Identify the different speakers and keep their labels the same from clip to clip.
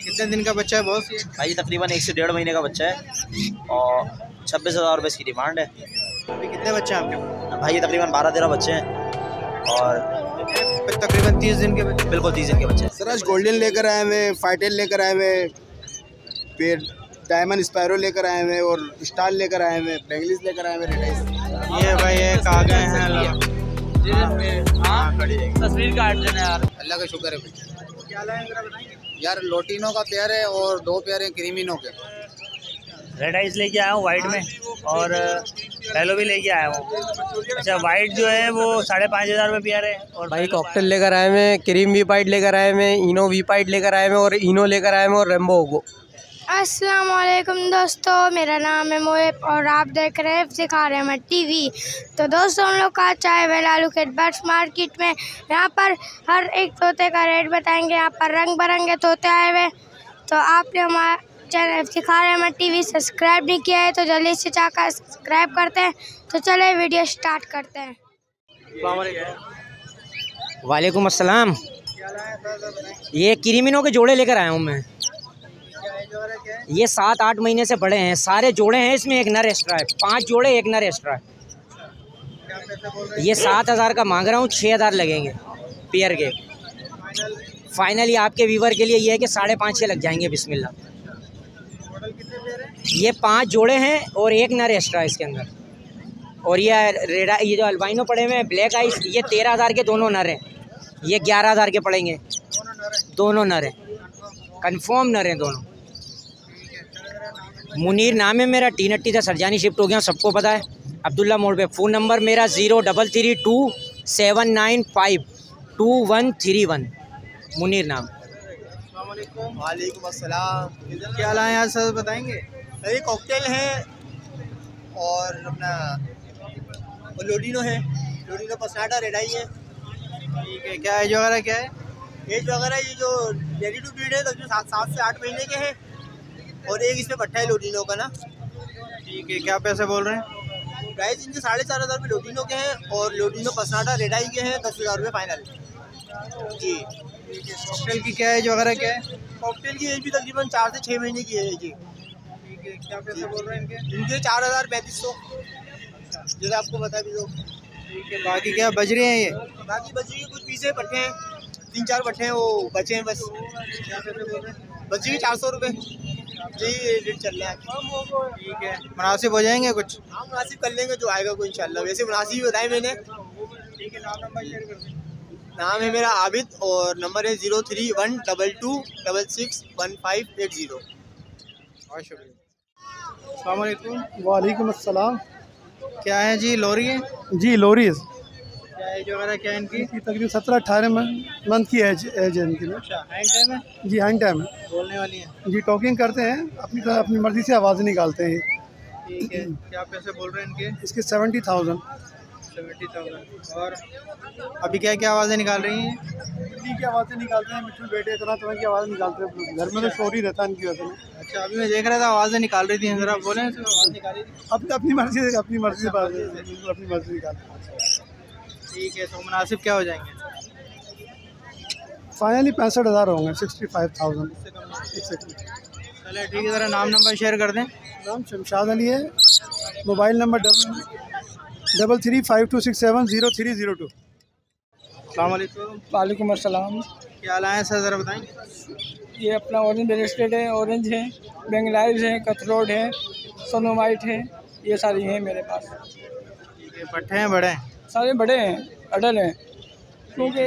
Speaker 1: कितने दिन का बच्चा है बॉस ये?
Speaker 2: भाई तकरीबन 1 से 1.5 महीने का बच्चा है और 26,000 रुपये इसकी डिमांड है।
Speaker 1: अभी कितने बच्चे हैं आपके?
Speaker 2: भाई ये तकरीबन 12-13 बच्चे हैं और
Speaker 1: तकरीबन 30 दिन के बच्चे।
Speaker 2: बिल्कुल 30 दिन के बच्चे हैं।
Speaker 3: सर आज गोल्डन लेकर आए हुए, फाइटेल लेकर आए हुए, फिर डायमंड स्पैरो लेकर आए हुए और स्टार लेकर आए हुए, बेंगलिस लेकर आए हुए, रेड।
Speaker 1: ये भाई ये कहाँ गए हैं?
Speaker 2: तस्वीर काट देना यार।
Speaker 3: अल्लाह का शुक्र है भाई।
Speaker 1: क्या लाए जरा बताएंगे?
Speaker 3: यार लोटिनो का पेयर है और 2 पेयर हैं क्रीमिनो के।
Speaker 4: रेड आइस लेके आया हूँ वाइट में और पहलो भी लेके आया हूँ। अच्छा वाइट जो है वो 5,500 रुपये पेयर है। और
Speaker 5: भाई कॉकटेल लेकर आए हैं, क्रीम वी पाइट लेकर आए हैं, इनो वी पाइट लेकर आए हैं और इनो लेकर आए हैं और रेम्बो ओगो।
Speaker 6: अस्सलाम वालेकुम दोस्तों, मेरा नाम है मोहिब और आप देख रहे हैं सिखा रहे हैं टीवी। तो दोस्तों हम लोग का चाय वेलालू के बर्ड्स मार्केट में यहाँ पर हर एक तोते का रेट बताएंगे। यहाँ पर रंग बिरंगे तोते आए हुए। तो आपने हमारा चैनल सिखा रहे हैं टीवी सब्सक्राइब नहीं किया है तो जल्दी से जाकर सब्सक्राइब करते हैं। तो चले वीडियो स्टार्ट करते हैं।
Speaker 5: वालेकुम अस्सलाम। ये क्रीमिनो के जोड़े लेकर आया हूँ मैं। ये 7-8 महीने से बड़े हैं, सारे जोड़े हैं, इसमें एक नर एक्स्ट्रा है। 5 जोड़े एक नर एक्स्ट्रा है। ये 7,000 का मांग रहा हूँ, 6,000 लगेंगे पेयर के। फाइनली आपके व्यूवर के लिए ये है कि 5.5 लग जाएंगे बिस्मिल्लाह। ये 5 जोड़े हैं और एक नर एक्स्ट्रा है इसके अंदर। और ये जो अल्बाइनो पड़े हुए हैं ब्लैक आइस, ये 13,000 के दोनों नर हैं। ये 11,000 के पड़ेंगे। दोनों नर हैं, कन्फर्म नर हैं दोनों। मुनीर नाम है मेरा, टी-नट्टी से सरजानी शिफ्ट हो गया, सबको पता है। अब्दुल्ला मोड़ पे। फ़ोन नंबर मेरा 0332752131। मुनीर नाम।
Speaker 1: वालेकुम अस्सलाम। क्या लाए आज सर बताएंगे?
Speaker 7: अरे कॉकटेल है और अपना लोडिनो है, लोडिनो पसनाटा रेड आई है।
Speaker 1: ठीक है, क्या एज वगैरह क्या है?
Speaker 7: एज वगैरह ये जो रेडी टू ब्रीड है तो 7 से 8 महीने के हैं और एक इसमें पट्टा है लोडिनो का ना।
Speaker 1: ठीक है, क्या पैसे बोल रहे हैं?
Speaker 7: प्राइस इनके 4,500 रुपये लोडिनो के हैं और लोडिनो पसनाटा रेड आई के हैं 10,000 रुपये फाइनल जी।
Speaker 1: कॉकटेल की क्या एज वगैरह क्या है?
Speaker 7: कॉकटेल की एज भी तकरीबन 4 से 6 महीने की है जी।
Speaker 1: ठीक है, क्या पैसे बोल रहे हैं
Speaker 7: इनके 4,3500 जैसे आपको बता भी दो।
Speaker 1: ठीक है, बाकी क्या बज रहे हैं ये?
Speaker 7: बाकी बच्चे के कुछ पीछे पट्टे हैं, 3-4 पट्टे हैं, वो बचे हैं बस। बच्चे के 400 रुपये जी रेट चल रहा है।
Speaker 1: ठीक है, मुनासिब हो जाएंगे कुछ?
Speaker 7: हाँ मुनासिब कर लेंगे जो आएगा कोई इंशाल्लाह। वैसे मुनासिब ही बताए मैंने।
Speaker 1: ठीक है, नाम नंबर शेयर कर दें।
Speaker 7: नाम है मेरा आबिद और नंबर है 0312261580।
Speaker 1: बहुत शुक्रिया। अस्सलाम वालेकुम।
Speaker 8: वालेकुम अस्सलाम।
Speaker 1: क्या है जी? लोरी है
Speaker 8: जी लोरीज
Speaker 1: क्या एज वगैरह क्या है इनकी?
Speaker 8: तकरीबन 17-18 मंथ की एज है इनकी ना।
Speaker 1: अच्छा, हैंड टाइम है?
Speaker 8: जी हैंड टाइम है।
Speaker 1: बोलने वाली है?
Speaker 8: जी टॉकिंग करते हैं, अपनी मर्ज़ी से आवाज़ निकालते हैं।
Speaker 1: ठीक है, क्या पैसे बोल रहे हैं इनके?
Speaker 8: इसके 70,000।
Speaker 1: 70,000। और अभी क्या क्या आवाज़ें निकाल रही हैं?
Speaker 8: बिल्ली की आवाज़ें निकालते हैं, मिट्टू बेटे तरह तरह की आवाज़ निकालते हैं। घर में तो शोर ही रहता है इनकी वजह से।
Speaker 1: अच्छा, अभी मैं देख रहा था आवाज़ें निकाल रही थी, ज़रा बोलें आवाज़ निकाली थी।
Speaker 8: अपनी मर्ज़ी से अपनी मर्ज़ी निकालते हैं।
Speaker 1: ठीक है, तो मुनासिब क्या हो जाएंगे?
Speaker 8: फाइनली 65,000 होंगे, 65,000।
Speaker 1: चले ठीक है, ज़रा नाम नंबर शेयर कर दें।
Speaker 8: नाम शमशाद अली है, मोबाइल नंबर 3352670302।
Speaker 1: अस्सलाम वालेकुम।
Speaker 8: वालेकुम अस्सलाम।
Speaker 1: क्या लाए हैं सर, ज़रा बताएंगे?
Speaker 8: ये अपना ऑरेंज ब्रेस्टेड है, ऑरेंज है, बेंगलाइज है, कथरोड है, सोनोमाइट है, ये सारी हैं मेरे पास।
Speaker 1: ठीक है, पट्टे हैं बड़े हैं?
Speaker 8: सारे बड़े हैं, अडल हैं। क्योंकि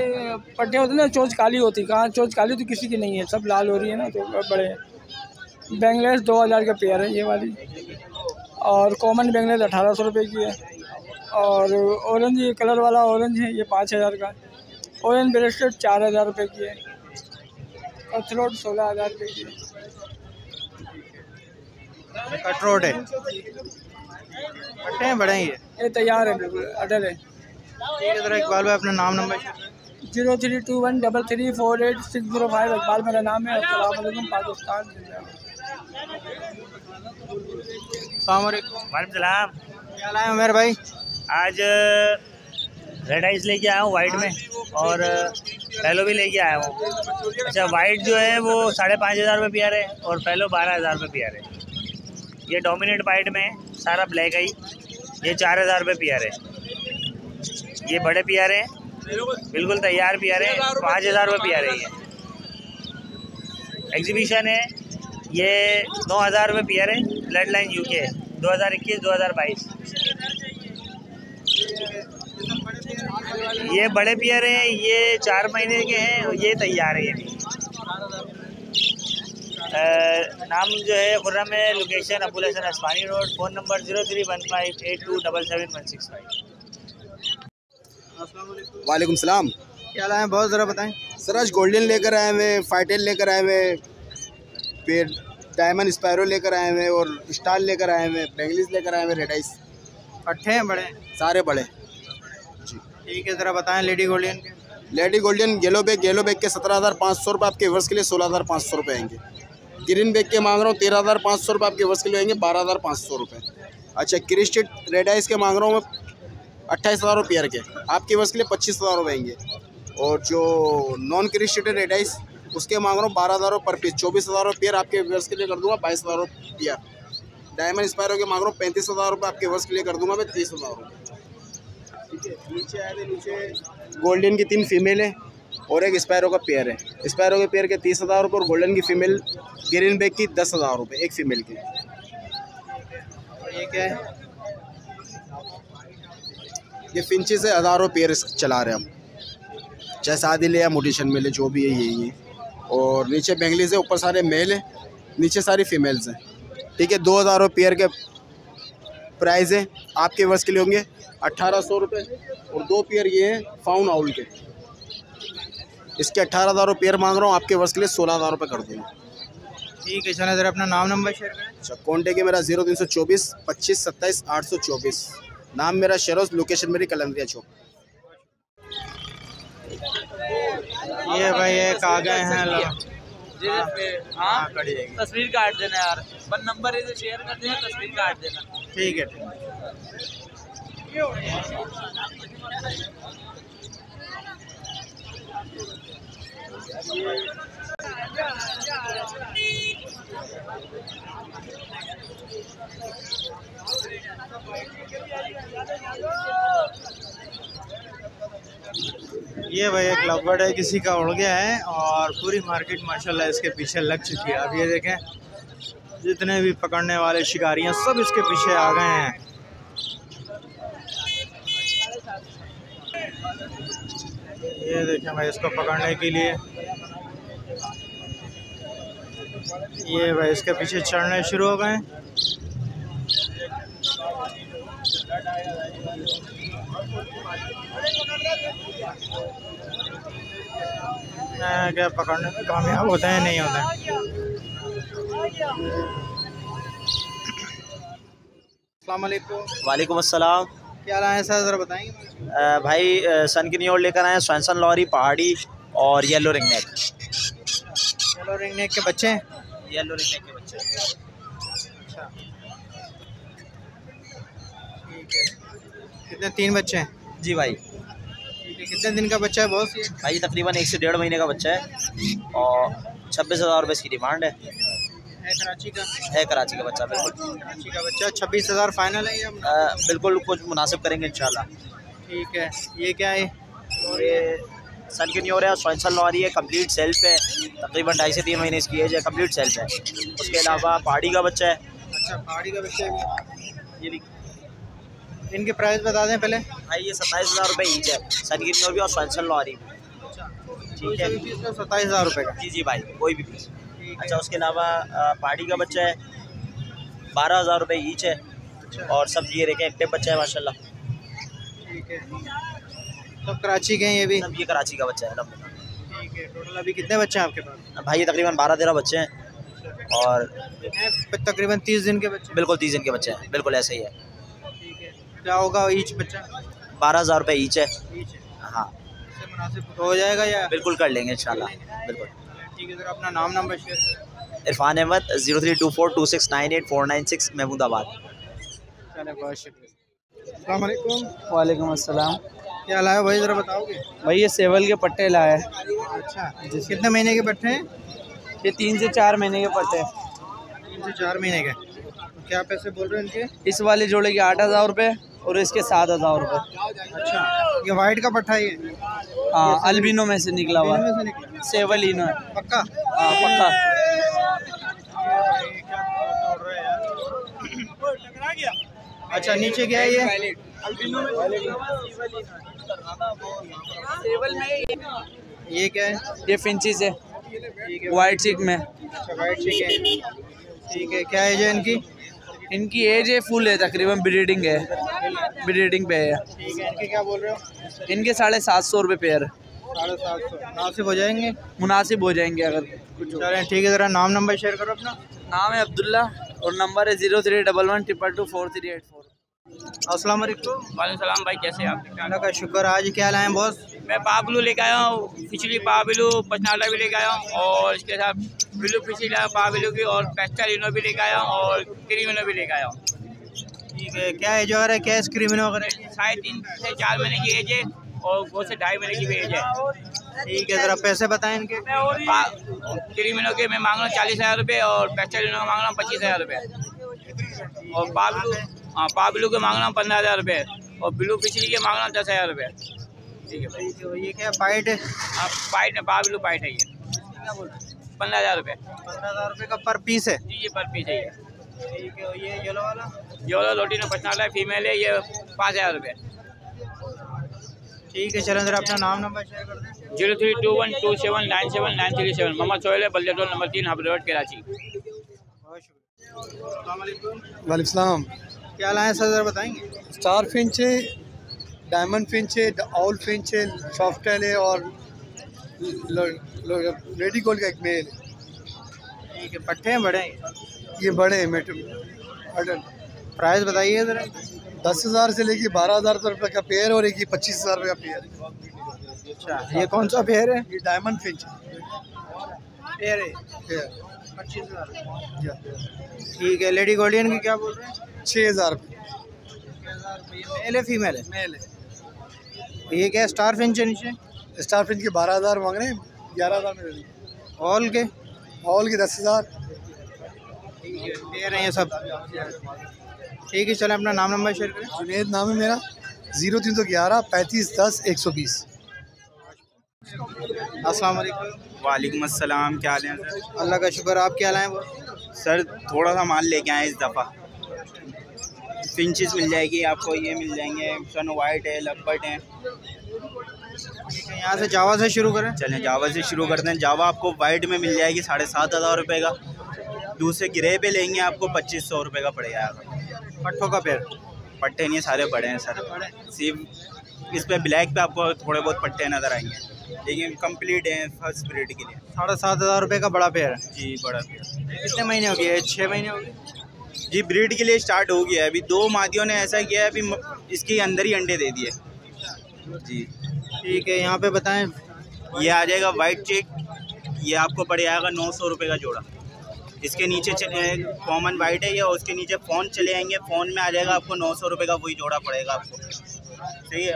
Speaker 8: पट्टे होते हैं ना, चोंच काली होती, कहाँ चोंच काली तो किसी की नहीं है, सब लाल हो रही है ना, तो बड़े हैं। बेंगलाइज 2,000 का पेयर है ये वाली, और कॉमन बेंगलाइज 1,800 रुपये की है। और ऑरेंज ये कलर वाला ऑरेंज है, ये 5,000 का। ऑरेंज ब्रेस्टेड 4,000 रुपये की है। कथरोड 16,000 रुपये की है।
Speaker 1: कटरोड है, पट्टे हैं बड़े हैं
Speaker 8: ये तैयार है, बिल्कुल अडल है।
Speaker 1: ठीक है, ज़रा इकबाल भाई अपना नाम नंबर शेयर करें।
Speaker 8: 032133480605। इकबाल मेरा नाम है। अस्सलाम वालेकुम पाकिस्तान।
Speaker 1: अस्सलाम वालेकुम।
Speaker 4: वालेकुम सलाम।
Speaker 1: क्या लाए उमेर भाई?
Speaker 4: आज रेड आइस लेके आया हूँ वाइट में, और पहलो भी लेके आया हूँ। अच्छा, वाइट जो है वो 5,500 रुपये पेयर है और पहलो 12,000 रुपये पेयर है। ये डोमिनेट वाइट में है, सारा ब्लैक है, ये 4,000 रुपये पेयर है। ये बड़े पेयर हैं, बिल्कुल तैयार पेयर है, 5,000 रुपये पेयर है। ये एग्जीबिशन है, ये 9,000 रुपये पेयर है, ब्लड लाइन यूके 2021-2022। ये बड़े पेयर हैं, ये 4 महीने के हैं और ये तैयार है। ये भी नाम जो है खुर्रम है, location Abul Hasan Asmani road, phone number 031582771665।
Speaker 3: वालेकुम सलाम।
Speaker 1: क्या लाए हैं बहुत ज़रा बताएं।
Speaker 3: सर आज गोल्डन लेकर आए हुए, फाइटेल लेकर आए हुए, फिर डायमंड स्पैरो लेकर आए हुए और स्टार लेकर आए हुए, बेंगलिस लेकर आए हुए, रेड आइस
Speaker 1: पट्टे हैं बड़े
Speaker 3: सारे बड़े।
Speaker 1: ठीक है, ज़रा बताएं लेडी गोल्डन के।
Speaker 3: लेडी गोल्डन येलो बैग के 17,500 रुपये आपके वर्ष के लिए 16,500 रुपये आएंगे। ग्रीन बैग के मांग रहा हूँ 13,500 रुपये आपके वर्ष के लिए आएंगे 12,500 रुपये। अच्छा, क्रिस्टेड रेड आइस के मांग रहा हूँ मैं 28,000 रुपये पेयर के, आपके वर्ष के लिए 25,000 रुपये आएंगे। और जो नॉन क्रिस्टेड रेड आइस उसके मांग रहा हूँ 12,000 रुपये पर पीस, 24,000 रुपये पेयर आपके वर्ष के लिए कर दूँगा 22,000 रुपये पेयर। डायमंड स्पैरो के मांग रहा हूँ 35,000 रुपये आपके वर्ष के लिए कर दूँगा मैं 30,000 रुपये। ठीक है, नीचे आए थे, नीचे गोल्डन की 3 फीमेल है और एक स्पैरो का पेयर है। स्पैरो के पेयर के 30,000 रुपये और गोल्डन की फीमेल ग्रीन बैग की 10,000 रुपये एक फीमेल की।
Speaker 1: ये क्या है?
Speaker 3: ये फिंची से हज़ारों पेयर चला रहे हैं हम, चाहे शादी ले या मोटिशन में ले, जो भी है यही है। और नीचे बेंगलीज है, ऊपर सारे मेल है, नीचे सारी फीमेल्स हैं। ठीक है, 2,000 रुपये पेयर के प्राइस है, आपके वर्ष के लिए होंगे 1,800 रुपये। और 2 पेयर ये हैं फाउन आउल के, इसके 18,000 रुपये पेयर मांग रहा हूँ, आपके वर्ष के लिए 16,000 रुपये कर दूँगा।
Speaker 1: ठीक है, चलो ज़रा अपना नाम नंबर शेयर करें।
Speaker 3: अच्छा, कॉन्टेक्ट है मेरा 0324 25 27 824। नाम मेरा शरोज, लोकेशन मेरी कलंदरिया चौक।
Speaker 1: ये भाई एक आ गए हैं
Speaker 2: तस्वीर काट देना यार, वन नंबर इधर शेयर कर देना, तस्वीर काट देना।
Speaker 1: ठीक है। ये भाई एक लवबर्ड है, किसी का उड़ गया है और पूरी मार्केट माशाल्लाह इसके पीछे लग चुकी है। अब ये देखें, जितने भी पकड़ने वाले शिकारी हैं सब इसके पीछे आ गए हैं। ये देखें भाई, इसको पकड़ने के लिए ये भाई इसके पीछे चढ़ने शुरू हो गए। क्या पकड़ने में कामयाब होते हैं नहीं होते हैं। अस्सलाम वालेकुम।
Speaker 2: वालेकुम अस्सलाम।
Speaker 1: क्या लाए हैं सर, ज़रा बताएंगे।
Speaker 2: भाई सन की न्यूयॉर्क लेकर आए हैं, स्वैनसन लॉरी, पहाड़ी और येलो रिंगनेक।
Speaker 1: येलो रिंगनेक के बच्चे हैं।
Speaker 2: येलो रिंगनेक के बच्चे।
Speaker 1: अच्छा, ठीक है। कितने? 3 बच्चे हैं
Speaker 2: जी भाई।
Speaker 1: कितने दिन का बच्चा है बॉस? ये
Speaker 2: भाई तकरीबन 1 से 1.5 महीने का बच्चा है और 26,000 रुपये इसकी डिमांड है।
Speaker 1: कराची का
Speaker 2: है, कराची का बच्चा, बिल्कुल
Speaker 1: कराची का बच्चा। 26,000 फाइनल है ये?
Speaker 2: बिल्कुल कुछ मुनासिब करेंगे इंशाल्लाह।
Speaker 1: ठीक है। ये क्या है?
Speaker 2: ये सन की न्यूयॉर्क है, स्वैनसन लॉरी है, कंप्लीट सेल्फ है, तकरीबन 2.5 से 3 महीने इसकी एज है, कंप्लीट सेल्फ है। उसके अलावा पहाड़ी का बच्चा है।
Speaker 1: अच्छा, पहाड़ी का बच्चा है
Speaker 2: ये भी।
Speaker 1: इनके प्राइस बता दें पहले।
Speaker 2: भाई ये 27,000 रुपये ईच है, सन की न्यूयॉर्क भी और स्वैनसन लॉरी। ठीक है,
Speaker 1: 27,000 रुपये का।
Speaker 2: जी जी भाई, कोई भी पीस। अच्छा, उसके अलावा पहाड़ी का बच्चा है, 12,000 रुपये ईच है। और सब ये देखें एक्टिव बच्चा है माशाल्लाह।
Speaker 1: ठीक है, सब कराची के हैं ये भी?
Speaker 2: सब ये कराची का बच्चा है।
Speaker 1: ठीक है। टोटल अभी कितने बच्चे हैं आपके पास?
Speaker 2: भाई ये तकरीबन 12-13 बच्चे हैं और
Speaker 1: तकरीबन 30 दिन के बच्चे।
Speaker 2: बिल्कुल 30 दिन के बच्चे हैं, बिल्कुल ऐसे ही है।
Speaker 1: ठीक है, क्या होगा ईच बच्चा?
Speaker 2: 12,000 रुपये ईच है। हाँ,
Speaker 1: इससे मुनासिब हो जाएगा या?
Speaker 2: बिल्कुल कर लेंगे इंशाल्लाह, बिल्कुल।
Speaker 1: ठीक है सर, अपना नाम नंबर शेयर करें।
Speaker 2: इरफान अहमद, 03242698 महमूदाबाद।
Speaker 1: चले, बहुत शुक्रिया। अस्सलाम वालेकुम।
Speaker 9: वालेकुम अस्सलाम।
Speaker 1: क्या लाया भाई, ज़रा बताओगे?
Speaker 9: भाई ये सेवल के पट्टे लाए।
Speaker 1: अच्छा, कितने महीने के पट्टे हैं?
Speaker 9: ये 3 से 4 महीने के पट्टे हैं।
Speaker 1: 3 से 4 महीने के। क्या पैसे बोल रहे हैं इनके?
Speaker 9: इस वाले जोड़े के 8,000 रुपये और इसके 7,000 रुपये।
Speaker 1: अच्छा, ये वाइट का पट्टा है ये?
Speaker 9: हाँ, अल्बिनो में से निकला हुआ
Speaker 1: में से निकला
Speaker 9: सेवलिनो है।
Speaker 1: पक्का?
Speaker 9: हाँ पक्का।
Speaker 1: अच्छा, नीचे क्या है ये? ये क्या है?
Speaker 9: ये फिंचीज है वाइट चिक में।
Speaker 1: अच्छा, वाइट चिक है। ठीक है, क्या एज है इनकी?
Speaker 9: इनकी एज है फुल है, तकरीबन ब्रीडिंग है, ब्रीडिंग पे है।
Speaker 1: ठीक है, इनके क्या बोल रहे हो?
Speaker 9: इनके 750 रुपये पेयर।
Speaker 1: 750 मुनासिब हो जाएंगे?
Speaker 9: मुनासिब हो जाएंगे अगर कुछ।
Speaker 1: चलें ठीक है, ज़रा नाम नंबर शेयर करो अपना।
Speaker 9: नाम है अब्दुल्ला और नंबर है 0311224384।
Speaker 1: अस्सलाम वालेकुम।
Speaker 10: वालेकुम भाई, कैसे आप?
Speaker 1: अल्लाह का शुक्र। आज क्या लाए हैं बॉस?
Speaker 10: मैं पाबलू लेके आया हूँ, पिछली पाबलू पचनाला भी लेके आया हूँ और इसके साथ बिलू पिछली पाबलू की और पेस्टालिनो भी लेके आया हूँ और क्रीमिनो भी लेके आया हूँ।
Speaker 1: ठीक है, क्या एज वगैरह क्या है क्रीमिनो वगैरह?
Speaker 10: 3.5 से 4 महीने की एज है और 2 से 2.5 महीने की भी एज है।
Speaker 1: ठीक है, ज़रा पैसे बताएं इनके।
Speaker 10: क्रीमिनो के मैं मांग रहा हूँ 40,000 रुपये और पेस्टालिनो का मांग रहा हूँ 25,000 रुपये और पाबलू के मांग रहा हूँ 15,000 रुपये और बिलू पिछली के मांग रहा हूँ 10,000 रुपये। ठीक है भाई।
Speaker 1: ये क्या पाइट है?
Speaker 10: पाइट है, पाबलू पाइट है ये। 15,000 रुपये।
Speaker 1: 15,000 रुपये का पर पीस है?
Speaker 10: जी, ये पर पीस है ये।
Speaker 1: ठीक है, ये येलो वाला?
Speaker 10: येलो लोटिनो पचनाला है, फीमेल है, ये 5,000 रुपये।
Speaker 1: ठीक है, चलें ज़रा अपना नाम नंबर शेयर कर दें।
Speaker 10: 032127979337। मोहम्मद सोहेल है, Baldia town number 3, Hub road, Karachi.
Speaker 1: बहुत शुक्रिया।
Speaker 11: वालेकुम।
Speaker 1: क्या लाए सर, ज़रा बताएंगे?
Speaker 11: स्टार फिंच है, डायमंड फिंच है, ऑल फिंच है, सॉफ्टेल है और रेडी गोल्ड का एक मेल है।
Speaker 1: ठीक है, पट्टे हैं बड़े हैं?
Speaker 11: ये बड़े हैं अडल्ट।
Speaker 1: प्राइस बताइए ज़रा।
Speaker 11: 10,000 से लेके 12,000 रुपये का पेयर और एक ही 25,000 रुपये का पेयर है।
Speaker 1: अच्छा, ये कौन सा पेयर है?
Speaker 11: ये डायमंड फिंच
Speaker 1: पेयर है।
Speaker 11: पेयर
Speaker 1: 25,000। ठीक है, लेडी गोल्डियन की क्या बोल रहे हैं?
Speaker 11: 6,000 रुपये।
Speaker 1: मेल है फीमेल है?
Speaker 11: मेल है।
Speaker 1: ये क्या स्टार फिंच है नीचे?
Speaker 11: स्टार फिंच के 12,000 मांग रहे हैं, 11,000 में दे देंगे।
Speaker 1: ऑल के?
Speaker 11: ऑल के 10,000।
Speaker 1: दे रहे हैं सब। ठीक है, चलें अपना नाम नंबर शेयर करें।
Speaker 11: जुनेद नाम है मेरा। 0311 35 10 120।
Speaker 1: अस्सलाम वालेकुम।
Speaker 12: वालेकुम अस्सलाम। क्या हाल है सर?
Speaker 1: अल्लाह का शुक्र। आप क्या लाए वो?
Speaker 12: सर थोड़ा सा माल लेके आए इस दफ़ा। फिंचेस मिल जाएगी आपको, ये मिल जाएंगे, सन वाइट है, लपट है।
Speaker 1: यहाँ से जावा से शुरू करें?
Speaker 12: चलें जावा से शुरू करते हैं। जावा आपको वाइट में मिल जाएगी 7,500 रुपये का। दूसरे गिरे पे लेंगे आपको 2,500 रुपये का पड़ जाएगा।
Speaker 1: पट्टों का पेड़?
Speaker 12: पट्टे नहीं, सारे बड़े हैं सर। सिर्फ इस पे ब्लैक पे आपको थोड़े बहुत पट्टे नज़र आएंगे, लेकिन कंप्लीट है फर्स्ट ब्रीड के लिए।
Speaker 1: 7,500 रुपये का बड़ा पेड़?
Speaker 12: जी, बड़ा पेड़।
Speaker 1: कितने महीने हो गए? 6 महीने हो गए?
Speaker 12: जी, ब्रीड के लिए स्टार्ट हो गया है। अभी 2 मादियों ने ऐसा किया है, अभी इसके अंदर ही अंडे दे दिए। जी
Speaker 1: ठीक है, यहाँ पे बताएं।
Speaker 12: ये आ जाएगा वाइट चेक, ये आपको पड़ जाएगा 900 रुपये का जोड़ा। इसके नीचे कॉमन वाइट है ये, और उसके नीचे फ़ोन चले आएंगे, फ़ोन में आ जाएगा आपको 900 रुपये का वही जोड़ा पड़ेगा आपको। सही है।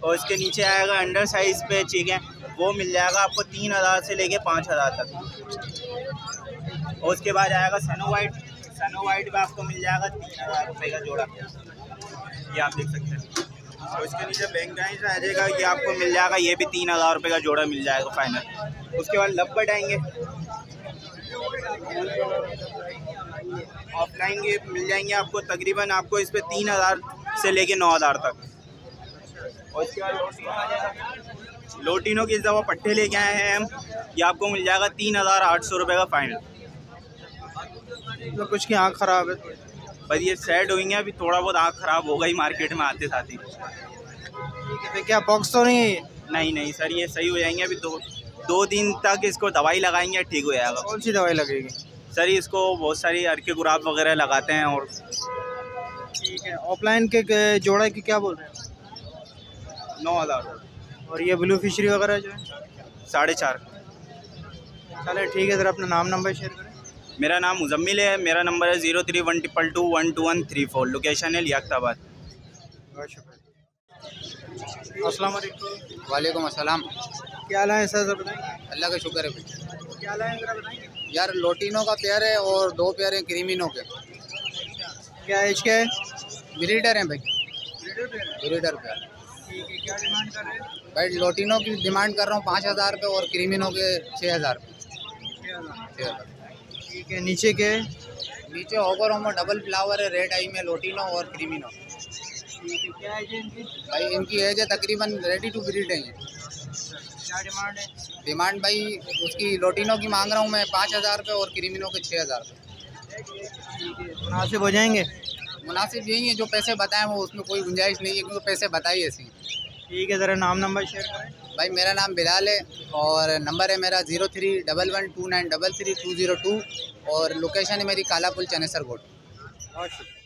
Speaker 12: और इसके नीचे आएगा अंडर साइज़ पे चीक है, वो मिल जाएगा आपको 3,000 से लेके 5,000 तक। और उसके बाद आएगा सनो वाइट। सनो वाइट में आपको मिल जाएगा 3,000 रुपये का जोड़ा, ये आप देख सकते हैं। और इसके नीचे बैंगाइज आ जाएगा, ये आपको मिल जाएगा, ये भी 3,000 रुपये का जोड़ा मिल जाएगा फाइनल। उसके बाद लपट आएंगे, ऑफलाइन ये मिल जाएंगे आपको, तकरीबन आपको इस पर 3,000 से लेके 9,000 तक। और इसके बाद लोटिनो की इस दफ़ा पट्टे लेके आए हैं हम, ये आपको मिल जाएगा 3,800 रुपये का फाइनल।
Speaker 1: तो कुछ की आँख ख़राब है,
Speaker 12: बस ये सेट हुई है, अभी थोड़ा बहुत आँख ख़राब होगा ही मार्केट में आते साथ ही।
Speaker 1: तो क्या बॉक्स तो नहीं है?
Speaker 12: नहीं सर, ये सही हो जाएंगे। अभी 2 दिन तक इसको दवाई लगाएंगे, ठीक हो जाएगा।
Speaker 1: कौन सी दवाई लगेगी?
Speaker 12: सर इसको बहुत सारी अर्के गुराब वगैरह लगाते हैं। और
Speaker 1: ठीक है, ऑफलाइन के जोड़ा की क्या बोल रहे हैं?
Speaker 12: 9,000।
Speaker 1: और ये ब्लू फिशरी वगैरह जो है
Speaker 12: 4.5।
Speaker 1: चले ठीक है, ज़रा अपना नाम नंबर शेयर करें।
Speaker 12: मेरा नाम मुजम्मिल है, मेरा नंबर है 031222122134, लोकेशन है लियाकताबाद।
Speaker 1: बहुत शुक्रिया। अस्सलाम वालेकुम।
Speaker 13: वालेकुम अस्सलाम।
Speaker 1: क्या लाए सर बताएंगे?
Speaker 13: अल्लाह का शुक्र है भाई।
Speaker 1: क्या लाए जरा बताएंगे?
Speaker 13: यार लोटिनो का पेयर है और 2 पेयर हैं क्रीमिनो के।
Speaker 1: क्या एज के है?
Speaker 13: ब्रीडर हैं भाई, ब्रीडर पेयर।
Speaker 1: ठीक है, क्या डिमांड कर रहे हैं?
Speaker 13: भाई लोटिनो की डिमांड कर रहा हूँ 5,000 रुपये और क्रीमिनो के 6,000 रुपये। 6,000।
Speaker 1: ठीक है, नीचे के?
Speaker 13: नीचे ओवर होमो डबल फ्लावर है, रेड आई में लोटिनो और क्रीमिनो।
Speaker 1: ठीक है, क्या एज है इनकी?
Speaker 13: भाई इनकी एज है तकरीबन रेडी टू ब्रीड है ये।
Speaker 1: क्या डिमांड है?
Speaker 13: डिमांड भाई उसकी लोटिनो की मांग रहा हूँ मैं 5,000 रुपये और क्रीमिनो के 6,000 रुपये।
Speaker 1: मुनासिब हो जाएंगे?
Speaker 13: मुनासिब यही है, जो पैसे बताएं वो उसमें कोई गुंजाइश नहीं है, क्योंकि पैसे बताइए ऐसे ही।
Speaker 1: ठीक है, ज़रा नाम नंबर शेयर करें।
Speaker 13: भाई मेरा नाम बिलाल है और नंबर है मेरा 031129333202 और लोकेशन है मेरी काला पुल चनेसर गोट।
Speaker 1: बहुत शुक्रिया।